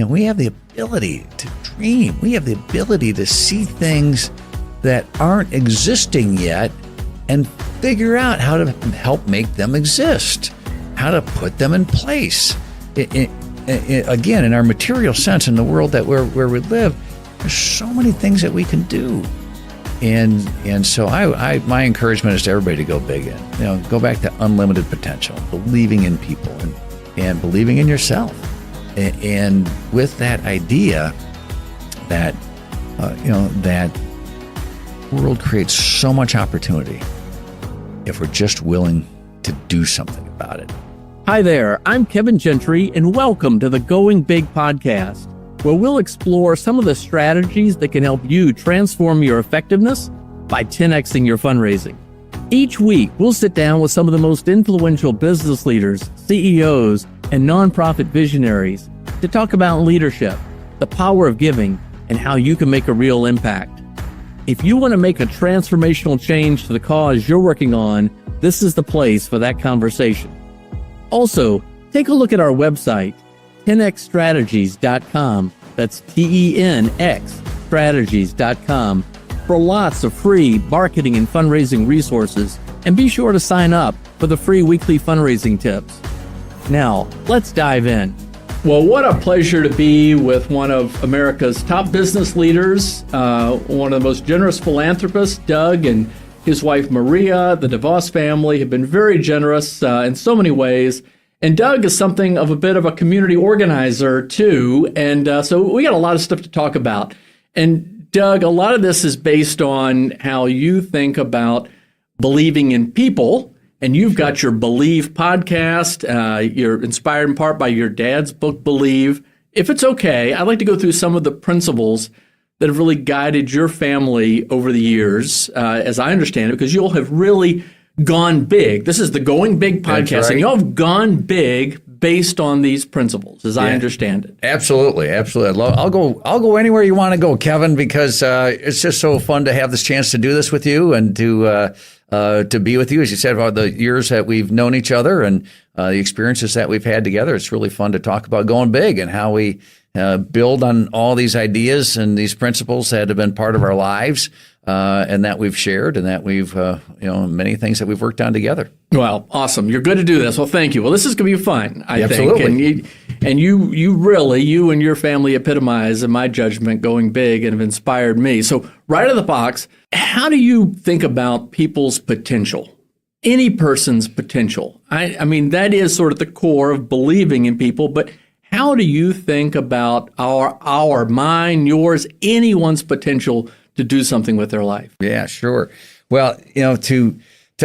we have the ability to dream. We have the ability to see things that aren't existing yet and figure out how to help make them exist, how to put them in place. Again, in our material sense, in the world that where we live, there's so many things that we can do. And so my encouragement is to everybody to go big in. Go back to unlimited potential, believing in people and believing in yourself. And with that idea that, that world creates so much opportunity if we're just willing to do something about it. Hi there, I'm Kevin Gentry, and welcome to the Going Big podcast, where we'll explore some of the strategies that can help you transform your effectiveness by 10xing your fundraising. Each week, we'll sit down with some of the most influential business leaders, CEOs, and nonprofit visionaries to talk about leadership, the power of giving, and how you can make a real impact. If you want to make a transformational change to the cause you're working on, this is the place for that conversation. Also, take a look at our website, 10xstrategies.com. That's TENX strategies.com for lots of free marketing and fundraising resources, and be sure to sign up for the free weekly fundraising tips. Now, let's dive in. Well, what a pleasure to be with one of America's top business leaders, one of the most generous philanthropists, Doug, and his wife, Maria. The DeVos family have been very generous in so many ways. And Doug is something of a bit of a community organizer, too. And so we got a lot of stuff to talk about. And Doug, a lot of this is based on how you think about believing in people. And you've got your Believe podcast. You're inspired in part by your dad's book, Believe. If it's okay, I'd like to go through some of the principles that have really guided your family over the years, as I understand it, because you'll have really gone big. This is the Going Big podcast, right. And you'll have gone big based on these principles, as I understand it. Absolutely. I'll go anywhere you want to go, Kevin, because it's just so fun to have this chance to do this with you and to be with you, as you said, about the years that we've known each other and the experiences that we've had together. It's really fun to talk about going big and how we build on all these ideas and these principles that have been part of our lives and that we've shared and that we've, many things that we've worked on together. Well, awesome. You're good to do this. Well, thank you. Well, this is going to be fun, I think. Absolutely. And you and your family epitomize, in my judgment, going big and have inspired me. So right out of the box, how do you think about people's potential? Any person's potential. I mean, that is sort of the core of believing in people, but how do you think about mine, yours, anyone's potential to do something with their life? Yeah, sure. Well, to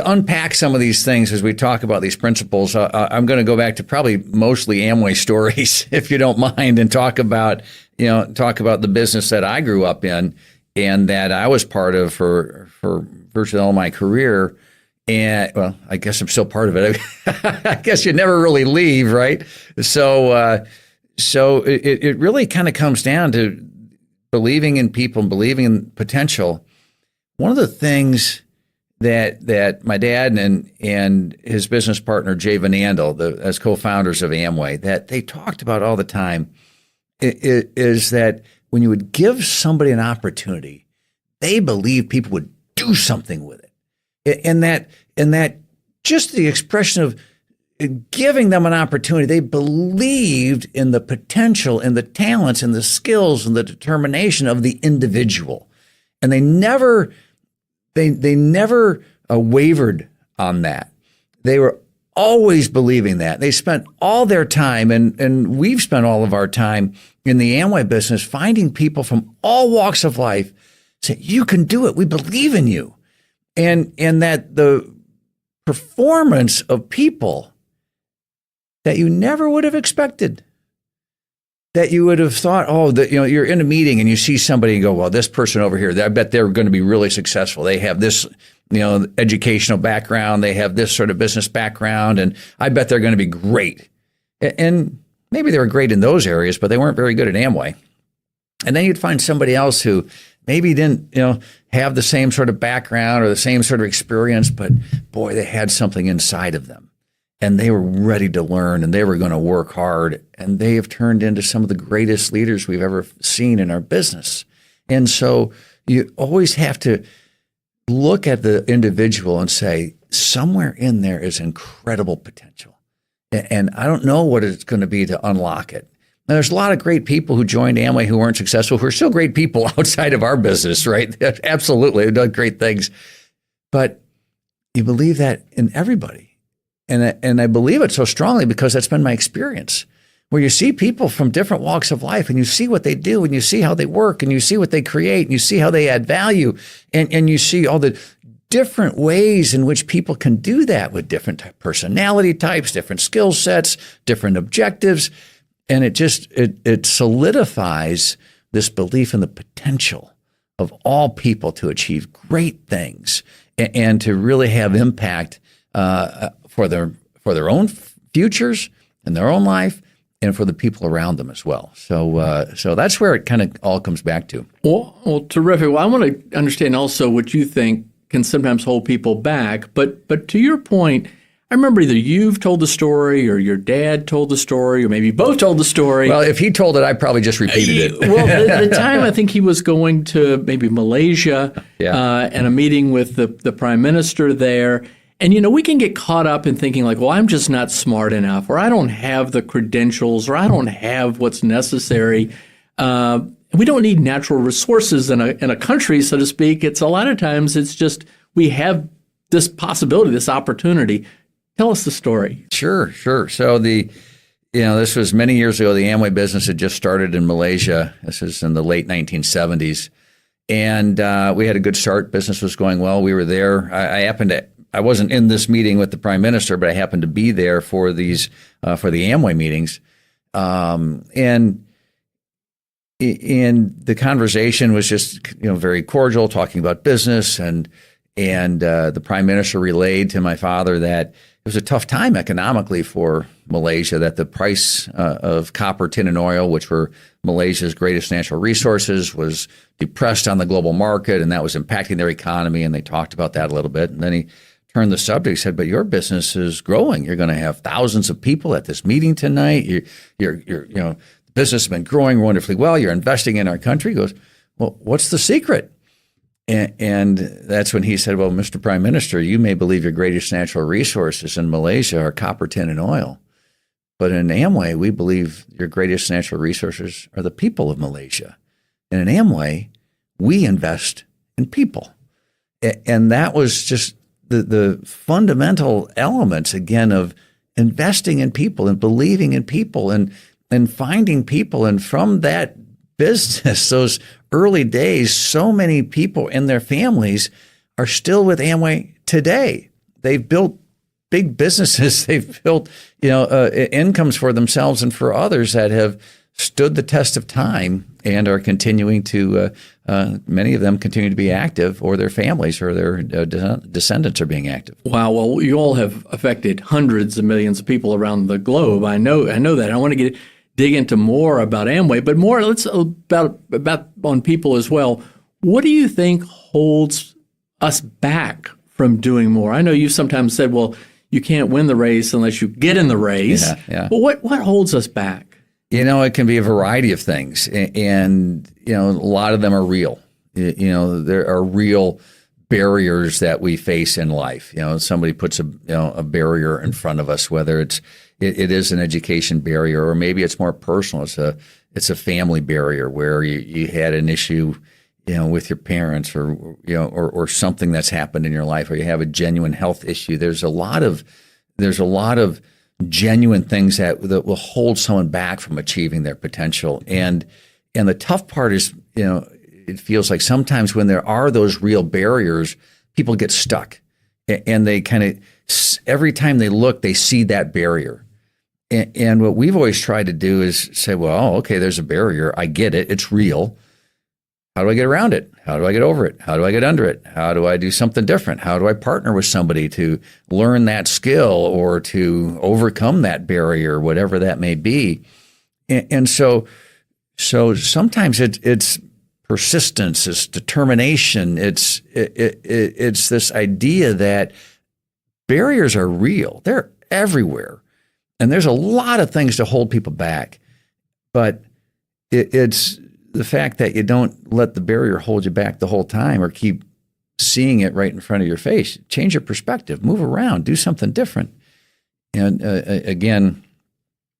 unpack some of these things as we talk about these principles, I'm going to go back to probably mostly Amway stories, if you don't mind, and talk about the business that I grew up in and that I was part of for virtually all my career. And well, I guess I'm still part of it. I guess you never really leave, right? So it really kind of comes down to believing in people and believing in potential. One of the things that my dad and his business partner Jay Van Andel, as co-founders of Amway, that they talked about all the time, is that when you would give somebody an opportunity, they believed people would do something with it, and that just the expression of giving them an opportunity, they believed in the potential and the talents and the skills and the determination of the individual, and they never wavered on that. They were always believing that. They spent all their time, and we've spent all of our time in the Amway business finding people from all walks of life say, you can do it. We believe in you. And that the performance of people that you never would have expected, that you would have thought, you're in a meeting and you see somebody and go, well, this person over here, I bet they're going to be really successful. They have this, educational background. They have this sort of business background, and I bet they're going to be great. And maybe they were great in those areas, but they weren't very good at Amway. And then you'd find somebody else who maybe didn't, have the same sort of background or the same sort of experience, but boy, they had something inside of them. and they were ready to learn, and they were going to work hard, and they have turned into some of the greatest leaders we've ever seen in our business. And so you always have to look at the individual and say, somewhere in there is incredible potential. And I don't know what it's going to be to unlock it. Now, there's a lot of great people who joined Amway who weren't successful, who are still great people outside of our business, right? Absolutely, they've done great things. But you believe that in everybody. And I believe it so strongly because that's been my experience, where you see people from different walks of life and you see what they do and you see how they work and you see what they create and you see how they add value and you see all the different ways in which people can do that with different personality types, different skill sets, different objectives. And it solidifies this belief in the potential of all people to achieve great things and to really have impact for their own futures and their own life, and for the people around them as well. So that's where it kind of all comes back to. Well, terrific. Well, I want to understand also what you think can sometimes hold people back. But to your point, I remember either you've told the story or your dad told the story or maybe both told the story. Well, if he told it, I probably just repeated it. Well, the time I think he was going to maybe Malaysia and a meeting with the prime minister there. And, we can get caught up in thinking like, well, I'm just not smart enough, or I don't have the credentials, or I don't have what's necessary. We don't need natural resources in a country, so to speak. It's a lot of times it's just we have this possibility, this opportunity. Tell us the story. Sure. So this was many years ago. The Amway business had just started in Malaysia. This was in the late 1970s. And we had a good start. Business was going well. We were there. I wasn't in this meeting with the prime minister, but I happened to be there for these for the Amway meetings, and the conversation was just very cordial, talking about business, and the prime minister relayed to my father that it was a tough time economically for Malaysia, that the price of copper, tin, and oil, which were Malaysia's greatest natural resources, was depressed on the global market, and that was impacting their economy. And they talked about that a little bit, and then he turned the subject, said, but your business is growing. You're going to have thousands of people at this meeting tonight. The business has been growing wonderfully well. You're investing in our country. He goes, well, what's the secret? And that's when he said, well, Mr. Prime Minister, you may believe your greatest natural resources in Malaysia are copper, tin, and oil. But in Amway, we believe your greatest natural resources are the people of Malaysia. And in Amway, we invest in people. And that was just the fundamental elements, again, of investing in people and believing in people and finding people. And from that business, those early days, so many people and their families are still with Amway today. They've built big businesses. They've built, incomes for themselves and for others that have stood the test of time and are continuing to, many of them continue to be active, or their families or their descendants are being active. Wow. Well, you all have affected hundreds of millions of people around the globe. I know that. I want to dig into more about Amway, but more let's about on people as well. What do you think holds us back from doing more? I know you sometimes said, well, you can't win the race unless you get in the race. Yeah. But what holds us back? It can be a variety of things, and a lot of them are real. There are real barriers that we face in life. Somebody puts a barrier in front of us, whether it is an education barrier, or maybe it's more personal. It's a family barrier where you had an issue, with your parents, or something that's happened in your life, or you have a genuine health issue. There's a lot of genuine things that will hold someone back from achieving their potential. And the tough part is, it feels like sometimes when there are those real barriers, people get stuck, and they kind of, every time they look, they see that barrier. And what we've always tried to do is say, well, okay, there's a barrier. I get it. It's real. How do I get around it? How do I get over it? How do I get under it? How do I do something different? How do I partner with somebody to learn that skill or to overcome that barrier, whatever that may be? And so sometimes it's persistence, it's determination, it's this idea that barriers are real. They're everywhere. And there's a lot of things to hold people back. But it's the fact that you don't let the barrier hold you back the whole time or keep seeing it right in front of your face. Change your perspective, move around, do something different. And again,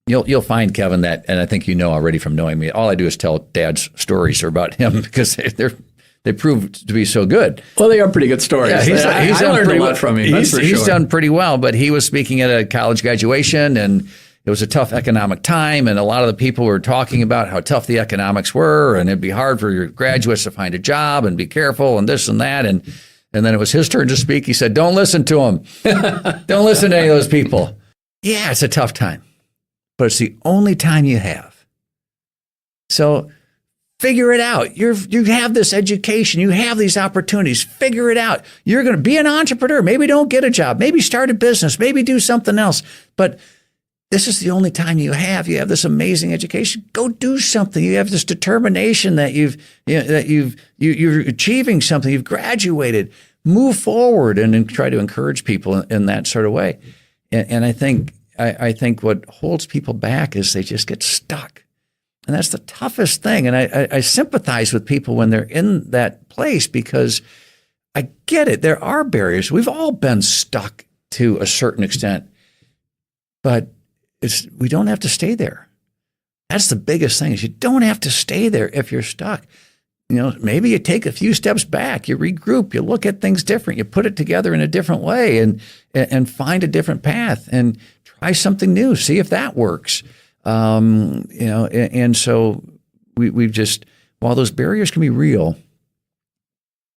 you'll find, Kevin, that, and I think you know already from knowing me, all I do is tell Dad's stories about him because they prove to be so good. Well, they are pretty good stories. Yeah, I learned a lot from him. He's done pretty well, but he was speaking at a college graduation, and it was a tough economic time, and a lot of the people were talking about how tough the economics were, and it'd be hard for your graduates to find a job, and be careful, and this and that, and then it was his turn to speak. He said, "Don't listen to him. Don't listen to any of those people." Yeah, it's a tough time, but it's the only time you have. So figure it out. You have this education. You have these opportunities. Figure it out. You're going to be an entrepreneur. Maybe don't get a job. Maybe start a business. Maybe do something else. But this is the only time you have. You have this amazing education. Go do something. You have this determination that you're achieving something. You've graduated. Move forward and try to encourage people in that sort of way. And I think what holds people back is they just get stuck. And that's the toughest thing. And I sympathize with people when they're in that place because I get it. There are barriers. We've all been stuck to a certain extent. But we don't have to stay there. That's the biggest thing is you don't have to stay there if you're stuck. Maybe you take a few steps back, you regroup, you look at things different, you put it together in a different way and find a different path and try something new, see if that works. And so we've just, while those barriers can be real,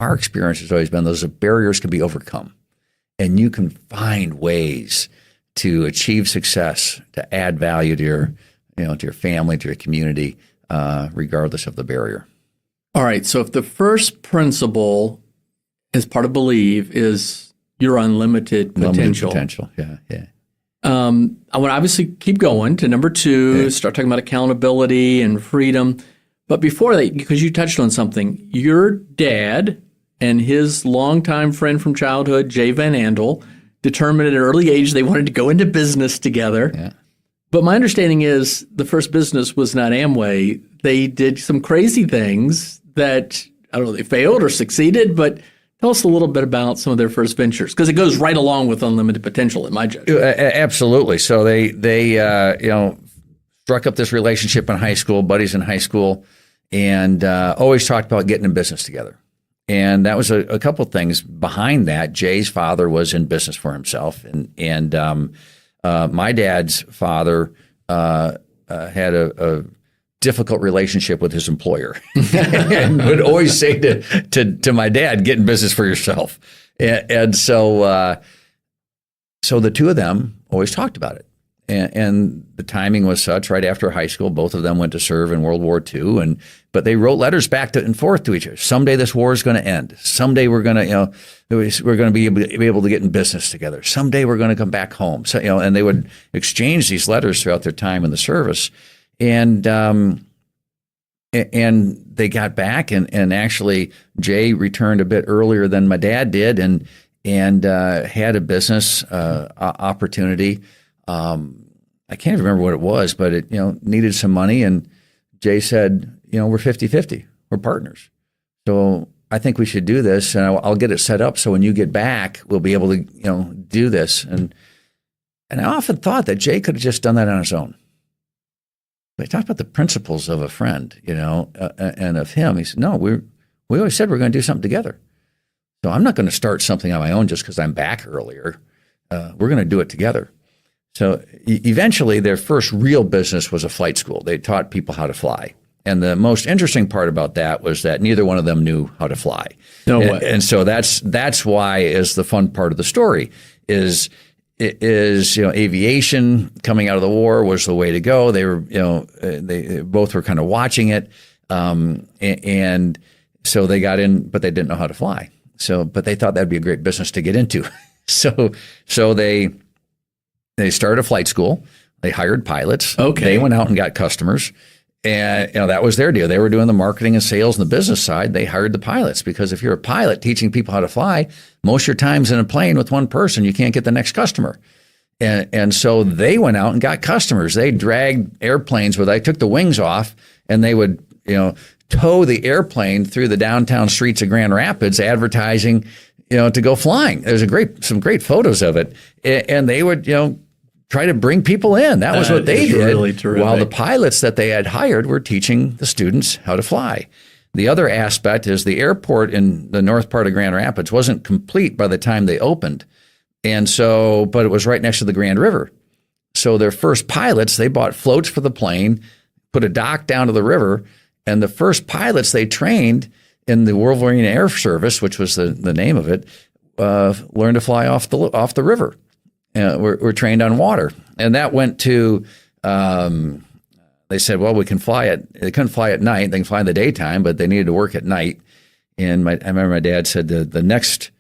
our experience has always been those barriers can be overcome and you can find ways to achieve success, to add value to your family, to your community, regardless of the barrier. All right. So if the first principle as part of believe is your unlimited potential. Yeah. I want to obviously keep going to number 2, start talking about accountability and freedom. But before that, because you touched on something, your dad and his longtime friend from childhood, Jay Van Andel, determined at an early age they wanted to go into business together. Yeah. But my understanding is the first business was not Amway. They did some crazy things that, I don't know, they failed or succeeded, but tell us a little bit about some of their first ventures, because it goes right along with unlimited potential, in my judgment. Absolutely. So they struck up this relationship in high school, buddies in high school, and always talked about getting in business together. And that was a couple of things behind that. Jay's father was in business for himself, and my dad's father had a difficult relationship with his employer and would always say to my dad, get in business for yourself. And so the two of them always talked about it. And the timing was such, right after high school, both of them went to serve in World War II. But they wrote letters back and forth to each other. Someday this war is going to end. Someday we're going to be able to get in business together. Someday we're going to come back home. So, and they would exchange these letters throughout their time in the service. And they got back, and actually Jay returned a bit earlier than my dad did, and had a business opportunity. I can't remember what it was, but it needed some money, and Jay said, we're 50-50, we're partners, so I think we should do this, and I'll get it set up so when you get back, we'll be able to do this. And I often thought that Jay could have just done that on his own. But he talked about the principles of a friend, and of him. He said, no, we always said we're going to do something together. So I'm not going to start something on my own just because I'm back earlier. We're going to do it together. So eventually their first real business was a flight school. They taught people how to fly. And the most interesting part about that was that neither one of them knew how to fly. No way. And so that's why is the fun part of the story is aviation coming out of the war was the way to go. They were, they both were kind of watching it. And so they got in, but they didn't know how to fly. But they thought that'd be a great business to get into. So they started a flight school. They hired pilots. Okay. They went out and got customers. And that was their deal. They were doing the marketing and sales and the business side. They hired the pilots because if you're a pilot teaching people how to fly, most of your time's in a plane with one person. You can't get the next customer. And so they went out and got customers. They dragged airplanes where they took the wings off, and they would, tow the airplane through the downtown streets of Grand Rapids, advertising, to go flying. There's some great photos of it, and they would, try to bring people in. That was what they did. Really terrific. While the pilots that they had hired were teaching the students how to fly. The other aspect is the airport in the north part of Grand Rapids wasn't complete by the time they opened. And so, but it was right next to the Grand River. So their first pilots, they bought floats for the plane, put a dock down to the river, and the first pilots they trained in the Wolverine Air Service, which was the name of it, learned to fly off the river. Were trained on water. And that went to, they said, well, we can fly it. They couldn't fly at night. They can fly in the daytime, but they needed to work at night. And I remember my dad said the next,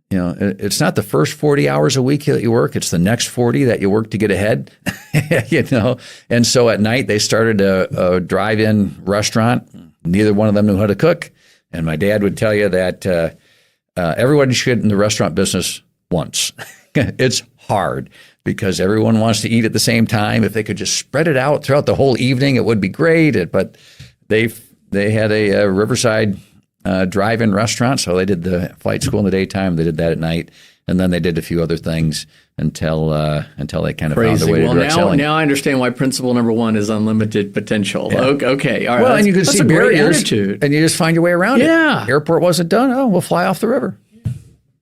it's not the first 40 hours a week that you work. It's the next 40 that you work to get ahead, And so at night they started a drive-in restaurant. Neither one of them knew how to cook. And my dad would tell you that everyone should get in the restaurant business once. It's hard because everyone wants to eat at the same time. If they could just spread it out throughout the whole evening, it would be great. But they had a Riverside drive-in restaurant, so they did the flight school in the daytime. They did that at night, and then they did a few other things until they kind of found their way to direct selling. Now I understand why principle number 1 is unlimited potential. Yeah. Okay, all right. Well, and you can see barriers, attitude. And you just find your way around it. Airport wasn't done. Oh, we'll fly off the river.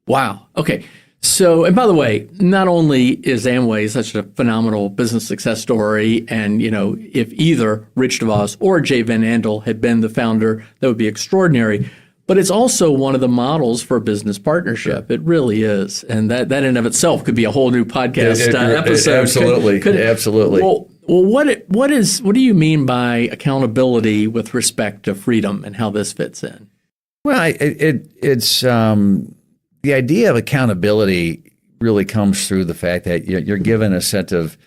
Wow. Okay. So, and by the way, not only is Amway such a phenomenal business success story, and, if either Rich DeVos or Jay Van Andel had been the founder, that would be extraordinary. But it's also one of the models for business partnership. It really is. And that in and of itself could be a whole new podcast episode. Absolutely. Well, what do you mean by accountability with respect to freedom and how this fits in? Well, it's the idea of accountability really comes through the fact that you're given a set of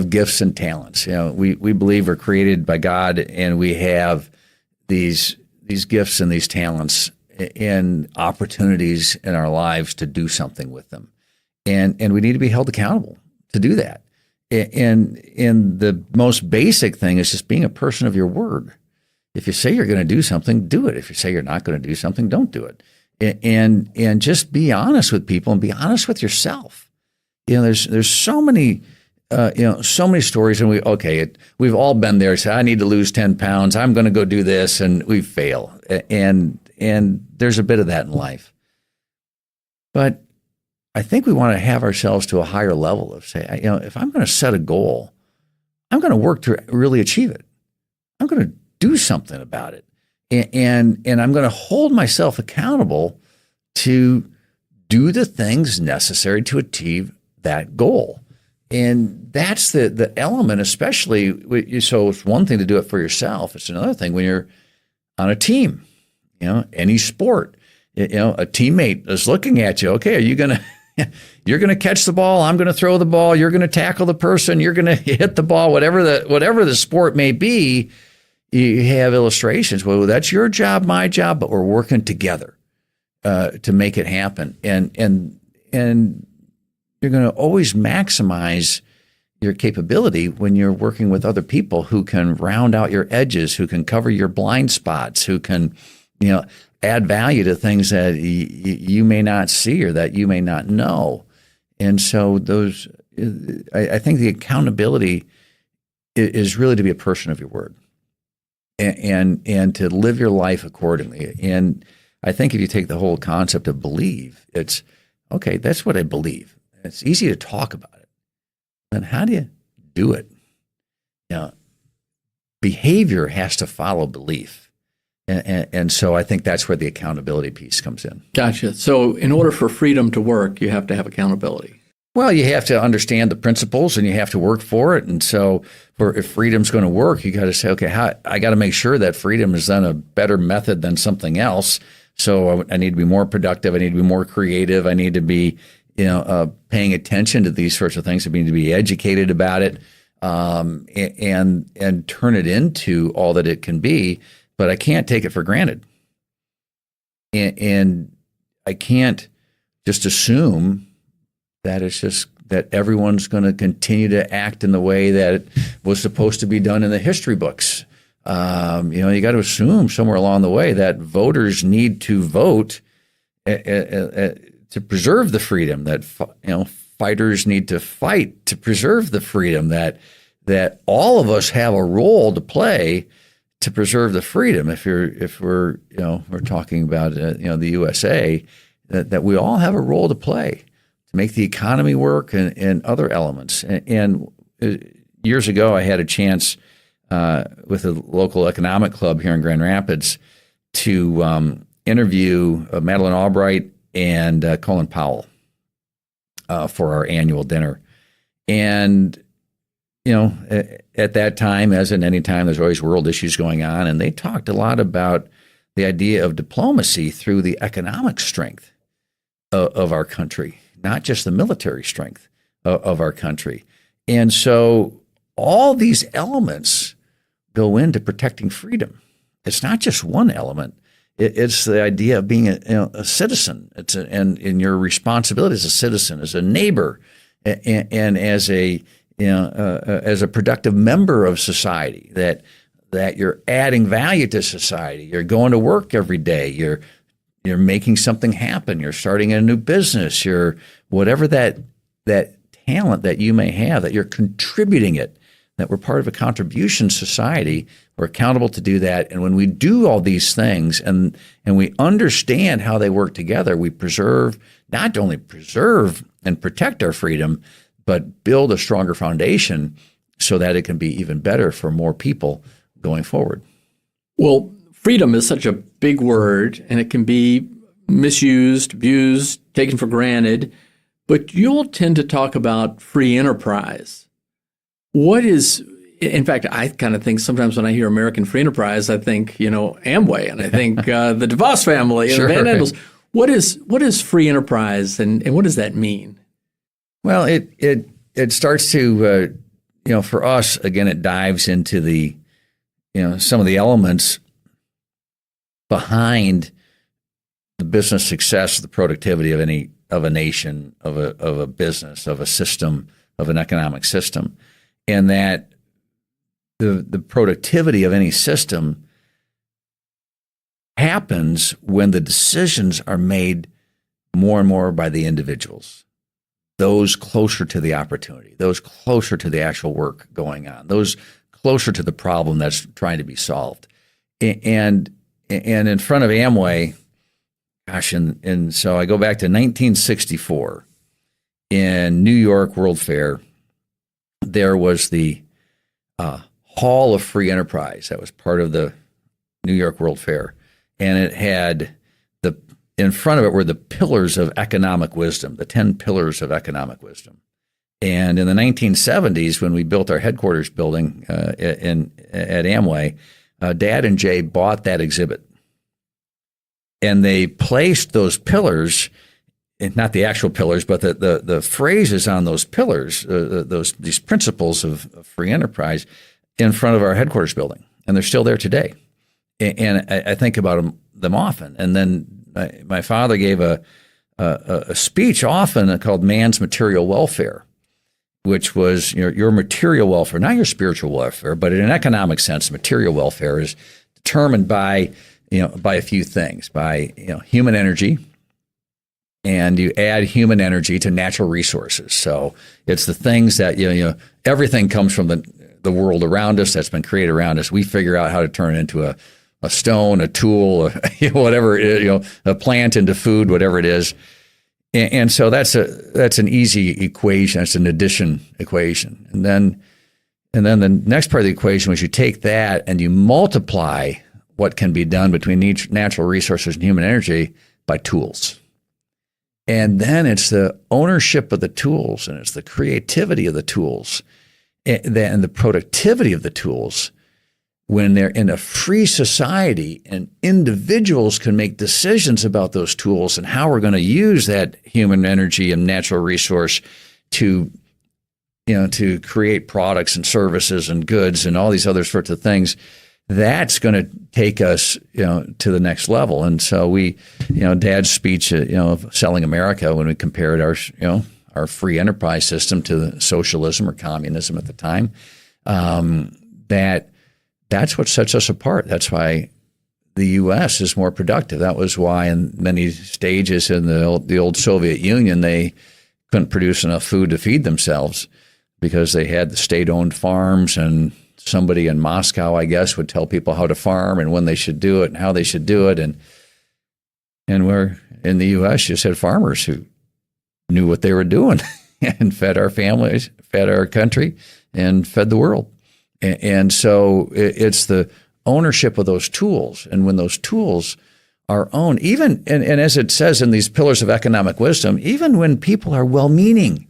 gifts and talents. We believe we're created by God, and we have these gifts and these talents and opportunities in our lives to do something with them, and we need to be held accountable to do that. And the most basic thing is just being a person of your word. If you say you're going to do something, do it. If you say you're not going to do something, don't do it. And just be honest with people and be honest with yourself. There's so many, so many stories, and we've all been there. Say, I need to lose 10 pounds. I'm going to go do this, and we fail. And there's a bit of that in life. But I think we want to have ourselves to a higher level of say, if I'm going to set a goal, I'm going to work to really achieve it. I'm going to do something about it. And I'm going to hold myself accountable to do the things necessary to achieve that goal. And that's the element, especially. So it's one thing to do it for yourself. It's another thing when you're on a team, any sport, a teammate is looking at you. Okay, you're going to catch the ball. I'm going to throw the ball. You're going to tackle the person. You're going to hit the ball, whatever the sport may be. You have illustrations. Well, that's your job, my job, but we're working together to make it happen. And you're going to always maximize your capability when you're working with other people who can round out your edges, who can cover your blind spots, who can, add value to things that you may not see or that you may not know. And so I think the accountability is really to be a person of your word. And to live your life accordingly. And I think if you take the whole concept of believe, it's, okay, that's what I believe. It's easy to talk about it. Then how do you do it? Behavior has to follow belief. And so I think that's where the accountability piece comes in. Gotcha. So in order for freedom to work, you have to have accountability. Well, you have to understand the principles and you have to work for it. And so if freedom's going to work, you got to say, okay, I got to make sure that freedom is then a better method than something else. So I need to be more productive. I need to be more creative. I need to be, paying attention to these sorts of things. I need to be educated about it, and turn it into all that it can be. But I can't take it for granted. And I can't just assume that it's just that everyone's going to continue to act in the way that it was supposed to be done in the history books. You got to assume somewhere along the way that voters need to vote to preserve the freedom, that fighters need to fight to preserve the freedom, that all of us have a role to play to preserve the freedom. If we're talking about the USA, that we all have a role to play to make the economy work and other elements. And years ago, I had a chance with a local economic club here in Grand Rapids to interview Madeleine Albright and Colin Powell for our annual dinner. And, at that time, as in any time, there's always world issues going on. And they talked a lot about the idea of diplomacy through the economic strength of our country, not just the military strength of our country. And so all these elements go into protecting freedom. It's not just one element. It's the idea of being a citizen. And your responsibility as a citizen, as a neighbor, and as a productive member of society. That you're adding value to society. You're going to work every day. You're making something happen. You're starting a new business. You're whatever that talent that you may have. That you're contributing it. That we're part of a contribution society. We're accountable to do that. And when we do all these things and we understand how they work together, we not only preserve and protect our freedom, but build a stronger foundation so that it can be even better for more people going forward. Well, freedom is such a big word, and it can be misused, abused, taken for granted, but you'll tend to talk about free enterprise. In fact, I kind of think sometimes when I hear American free enterprise, I think, Amway, and I think the DeVos family and Sure. Van Andels. What is free enterprise, and what does that mean? Well, it starts to, for us, again, it dives into the, some of the elements behind the business success, the productivity of a nation, of a business, of a system, of an economic system. And that the productivity of any system happens when the decisions are made more and more by the individuals, those closer to the opportunity, those closer to the actual work going on, those closer to the problem that's trying to be solved. And in front of Amway, and so I go back to 1964 in New York World Fair. There was the Hall of Free Enterprise that was part of the New York World Fair, and it had in front of it were the pillars of economic wisdom, the 10 pillars of economic wisdom. And in the 1970s, when we built our headquarters building at Amway, Dad and Jay bought that exhibit, and they placed those pillars. Not the actual pillars, but the phrases on those pillars, these principles of free enterprise, in front of our headquarters building, and they're still there today. And I think about them often. And then my father gave a speech often called "Man's Material Welfare," which was your material welfare, not your spiritual welfare, but in an economic sense, material welfare is determined by a few things, by human energy. And you add human energy to natural resources. So it's the things that, everything comes from the world around us that's been created around us. We figure out how to turn it into a stone, a tool, whatever, a plant into food, whatever it is. And so that's an easy equation. It's an addition equation. And then the next part of the equation was you take that and you multiply what can be done between natural resources and human energy by tools. And then it's the ownership of the tools, and it's the creativity of the tools, and the productivity of the tools when they're in a free society and individuals can make decisions about those tools and how we're going to use that human energy and natural resource to create products and services and goods and all these other sorts of things. That's going to take us, to the next level. And so Dad's speech, of Selling America, when we compared our our free enterprise system to socialism or communism at the time, that's what sets us apart. That's why the U.S. is more productive. That was why in many stages in the old Soviet Union, they couldn't produce enough food to feed themselves because they had the state-owned farms, and somebody in Moscow, I guess, would tell people how to farm and when they should do it and how they should do it. And we're in the U.S., you just had farmers who knew what they were doing and fed our families, fed our country, and fed the world. And so it's the ownership of those tools. And when those tools are owned, even, and as it says in these pillars of economic wisdom, even when people are well-meaning,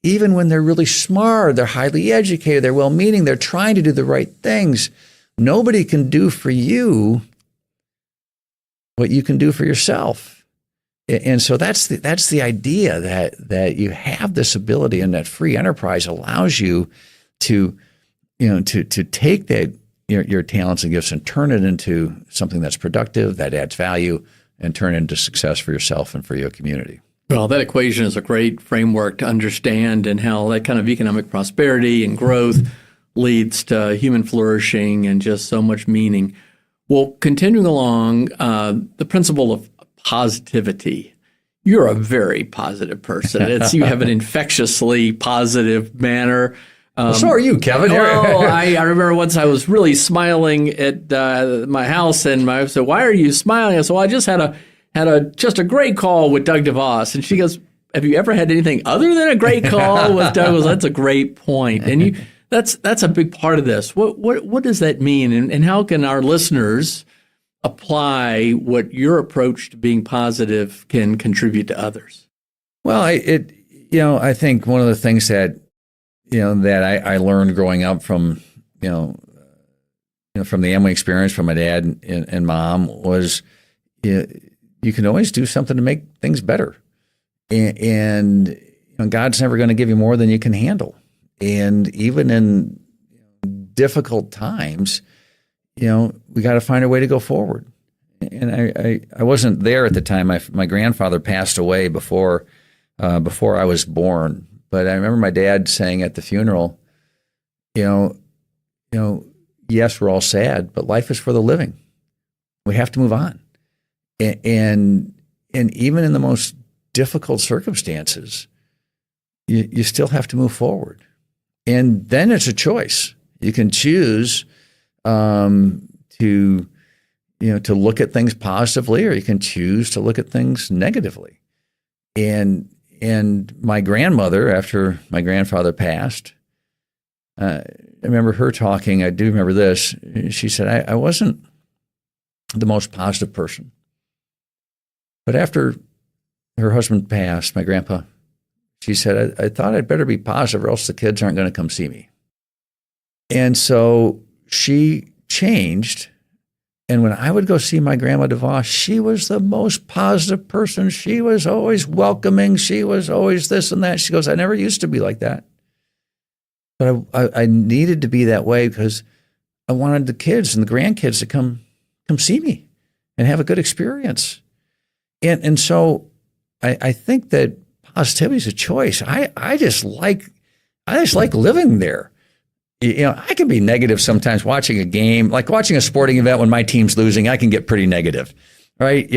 even when they're really smart, they're highly educated, they're well-meaning, they're trying to do the right things, nobody can do for you what you can do for yourself. And so that's the idea that you have this ability, and that free enterprise allows you to take that your talents and gifts and turn it into something that's productive, that adds value, and turn it into success for yourself and for your community. Well, that equation is a great framework to understand, and how that kind of economic prosperity and growth leads to human flourishing and just so much meaning. Well, continuing along, the principle of positivity. You're a very positive person. You have an infectiously positive manner. Well, so are you, Kevin. I remember once I was really smiling at my house, and my wife said, "Why are you smiling?" I said, "Well, I just had a great call with Doug DeVos." And she goes, "Have you ever had anything other than a great call with Doug?" Well, that's a great point. And that's a big part of this. What does that mean, and how can our listeners apply what your approach to being positive can contribute to others? Well, I think one of the things that I learned growing up from from the Amway experience, from my dad and mom, was you can always do something to make things better, and God's never going to give you more than you can handle. And even in difficult times, we got to find a way to go forward. And I wasn't there at the time. My grandfather passed away before I was born. But I remember my dad saying at the funeral, yes, we're all sad, but life is for the living. We have to move on. And even in the most difficult circumstances, you still have to move forward. And then it's a choice. You can choose to look at things positively, or you can choose to look at things negatively. And my grandmother, after my grandfather passed, I remember her talking. I do remember this. She said, I wasn't the most positive person. But after her husband passed, my grandpa, she said, I thought I'd better be positive, or else the kids aren't going to come see me. And so she changed. And when I would go see my grandma DeVos, she was the most positive person. She was always welcoming. She was always this and that. She goes, I never used to be like that. But I needed to be that way because I wanted the kids and the grandkids to come see me and have a good experience. And so I think that positivity is a choice. I just like living there. I can be negative sometimes watching a game, like watching a sporting event when my team's losing. I can get pretty negative, right?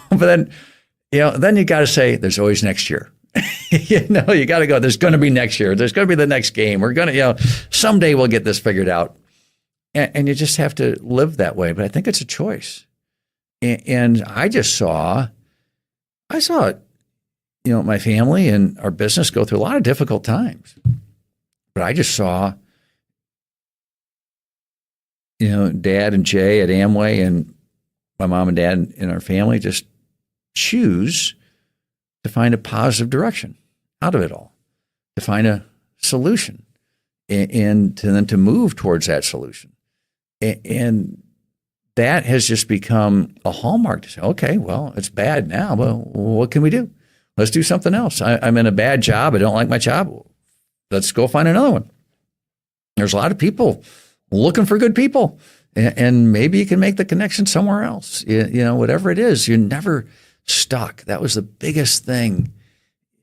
But then you got to say, there's always next year. You got to go, there's going to be next year. There's going to be the next game. We're going to, someday we'll get this figured out. And you just have to live that way. But I think it's a choice. And I saw my family and our business go through a lot of difficult times. But I just saw, Dad and Jay at Amway, and my mom and dad and our family just choose to find a positive direction out of it all, to find a solution, and then to move towards that solution. And that has just become a hallmark to say, okay, well, it's bad now. Well, what can we do? Let's do something else. I'm in a bad job. I don't like my job. Let's go find another one. There's a lot of people looking for good people, and maybe you can make the connection somewhere else. Whatever it is, you're never stuck. That was the biggest thing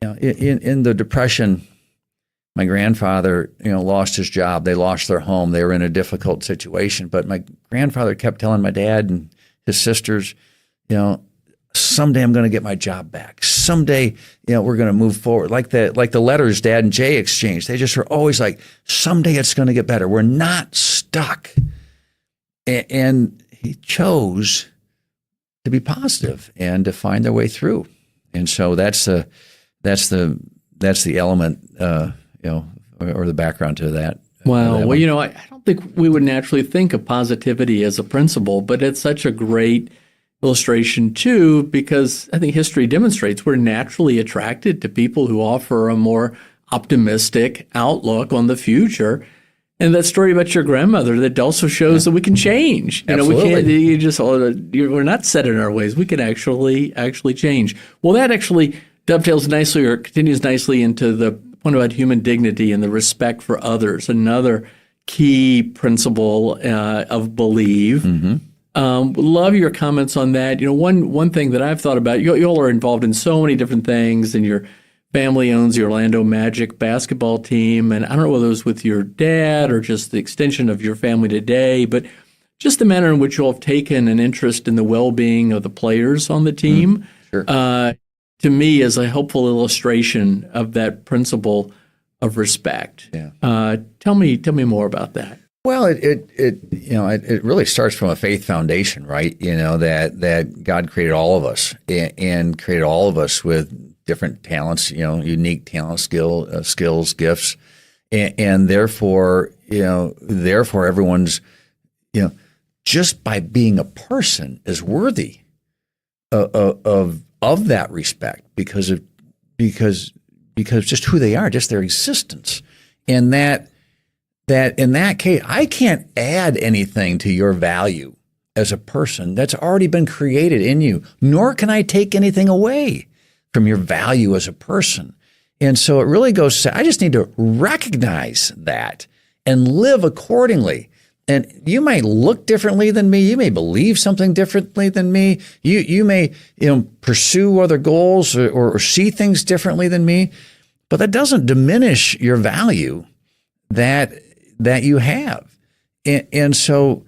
in the Depression, my grandfather, lost his job. They lost their home. They were in a difficult situation. But my grandfather kept telling my dad and his sisters, someday I'm going to get my job back. Someday, we're going to move forward. Like the letters Dad and Jay exchanged. They just were always like, someday it's going to get better. We're not stuck. And he chose to be positive and to find their way through. And so that's the element, or the background to that. Wow. Well, I don't think we would naturally think of positivity as a principle, but it's such a great illustration too, because I think history demonstrates we're naturally attracted to people who offer a more optimistic outlook on the future. And that story about your grandmother that also shows that we can change. We're not set in our ways. We can actually change. Well, that actually dovetails nicely or continues nicely into the point about human dignity and the respect for others, another key principle of believe. Love your comments on that. One thing that I've thought about, you all are involved in so many different things, and your family owns the Orlando Magic basketball team, and I don't know whether it was with your dad or just the extension of your family today, but just the manner in which you all have taken an interest in the well-being of the players on the team. Sure. To me is a helpful illustration of that principle of respect. Yeah. Tell me more about that. Well, it really starts from a faith foundation, right? That God created all of us and created all of us with different talents, unique talents, skills, gifts, and therefore everyone's, just by being a person is worthy of that respect because just who they are, just their existence, and that in that case, I can't add anything to your value as a person that's already been created in you, nor can I take anything away from your value as a person. And so it really goes to, I just need to recognize that and live accordingly. And you may look differently than me. You may believe something differently than me. You may, pursue other goals or see things differently than me, but that doesn't diminish your value that you have. And so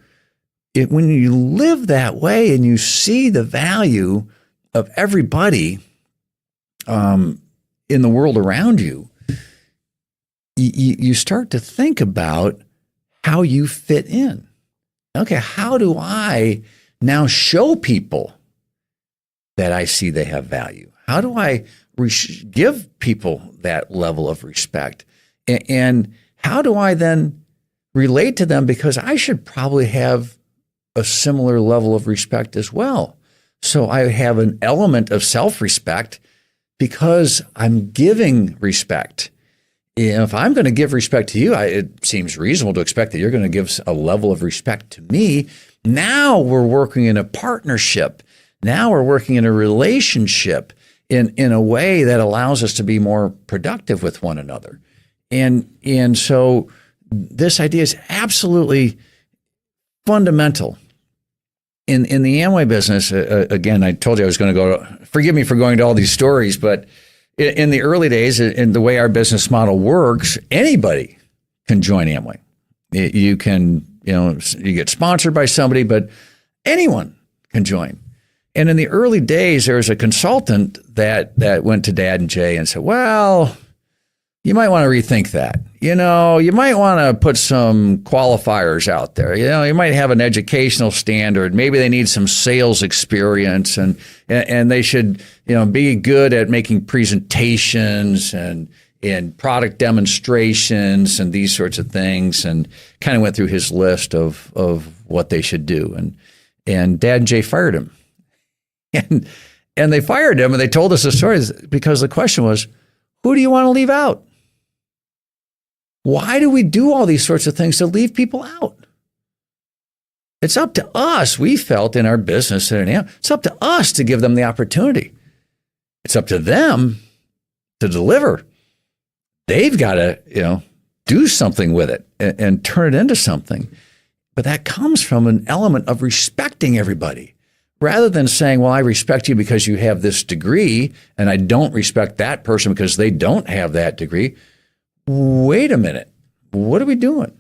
when you live that way and you see the value of everybody in the world around you, you start to think about how you fit in. Okay, how do I now show people that I see they have value? How do I give people that level of respect? And how do I then relate to them? Because I should probably have a similar level of respect as well. So I have an element of self-respect because I'm giving respect. If I'm going to give respect to you, it seems reasonable to expect that you're going to give a level of respect to me. Now we're working in a partnership. Now we're working in a relationship in a way that allows us to be more productive with one another. And so this idea is absolutely fundamental. In the Amway business, again, I told you I was going to go, forgive me for going to all these stories, but in the early days, in the way our business model works, anybody can join Amway. You can, you get sponsored by somebody, but anyone can join. And in the early days, there was a consultant that went to Dad and Jay and said, well, you might want to rethink that. You might want to put some qualifiers out there. You might have an educational standard. Maybe they need some sales experience and they should, be good at making presentations and product demonstrations and these sorts of things, and kind of went through his list of what they should do. And Dad and Jay fired him. And they fired him, and they told us the stories because the question was, who do you want to leave out? Why do we do all these sorts of things to leave people out? It's up to us. We felt in our business it's up to us to give them the opportunity. It's up to them to deliver. They've got to, do something with it and turn it into something. But that comes from an element of respecting everybody, rather than saying, well, I respect you because you have this degree and I don't respect that person because they don't have that degree. Wait a minute. What are we doing?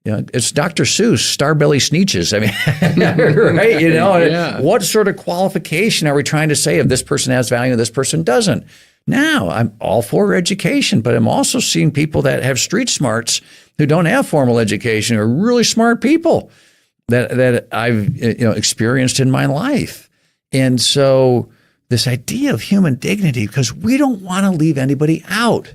It's Dr. Seuss, Starbelly Sneetches. I mean, right? Yeah. What sort of qualification are we trying to say if this person has value and this person doesn't? Now, I'm all for education, but I'm also seeing people that have street smarts who don't have formal education are really smart people that I've experienced in my life. And so this idea of human dignity, because we don't want to leave anybody out.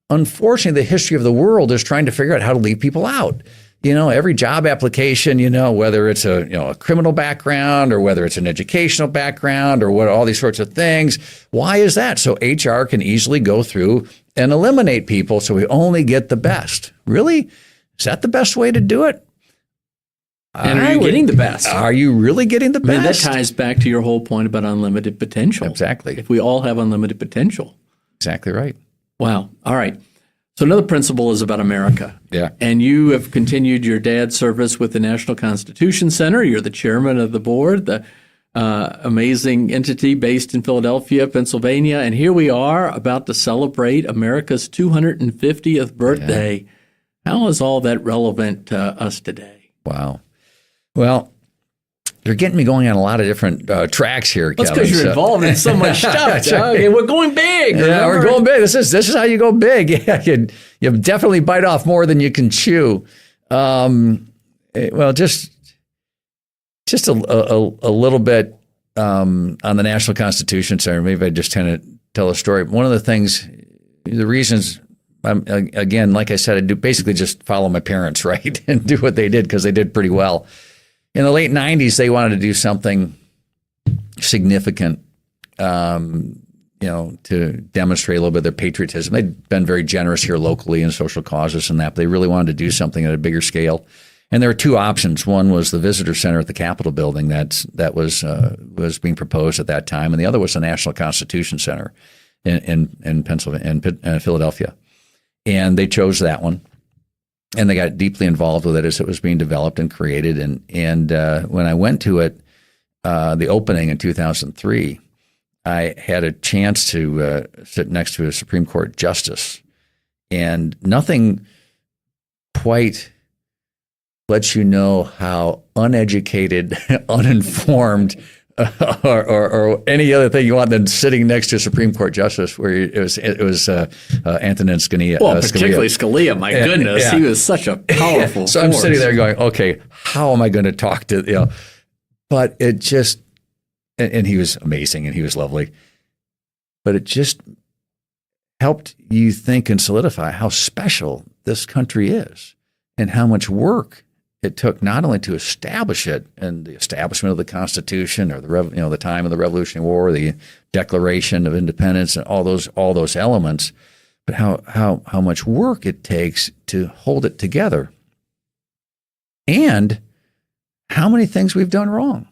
Unfortunately, the history of the world is trying to figure out how to leave people out. Every job application, whether it's a criminal background or whether it's an educational background or what all these sorts of things. Why is that? So HR can easily go through and eliminate people so we only get the best. Really? Is that the best way to do it? And are you getting the best? Are you really getting the best? I mean, that ties back to your whole point about unlimited potential. Exactly. If we all have unlimited potential. Exactly right. Wow. All right. So another principle is about America. Yeah. And you have continued your dad's service with the National Constitution Center. You're the chairman of the board, the amazing entity based in Philadelphia, Pennsylvania. And here we are about to celebrate America's 250th birthday. Yeah. How is all that relevant to us today? Wow. Well, you're getting me going on a lot of different tracks here, Kevin. That's because you're involved in so much stuff, Doug. And we're going big. Yeah, we're going big. This is how you go big. Yeah, you definitely bite off more than you can chew. Well, just a little bit on the National Constitution Center. Maybe I just tend to tell a story. One of the things, the reasons, again, like I said, I do basically just follow my parents, right, and do what they did because they did pretty well. In the late 90s, they wanted to do something significant, to demonstrate a little bit of their patriotism. They'd been very generous here locally in social causes and that, but they really wanted to do something at a bigger scale. And there were two options. One was the visitor center at the Capitol building that was being proposed at that time, and the other was the National Constitution Center in Pennsylvania, in Philadelphia. And they chose that one. And they got deeply involved with it as it was being developed and created. And when I went to it, the opening in 2003, I had a chance to sit next to a Supreme Court justice. And nothing quite lets you know how uneducated, uninformed, or any other thing you want than sitting next to a Supreme Court justice, where it was Antonin Scalia. Well, particularly Scalia. My goodness, yeah. He was such a powerful. So force. I'm sitting there going, okay, how am I going to talk to But it just, and he was amazing and he was lovely, but it just helped you think and solidify how special this country is and how much work it took not only to establish it and the establishment of the Constitution or the time of the Revolutionary War, the Declaration of Independence, and all those elements, but how much work it takes to hold it together, and how many things we've done wrong,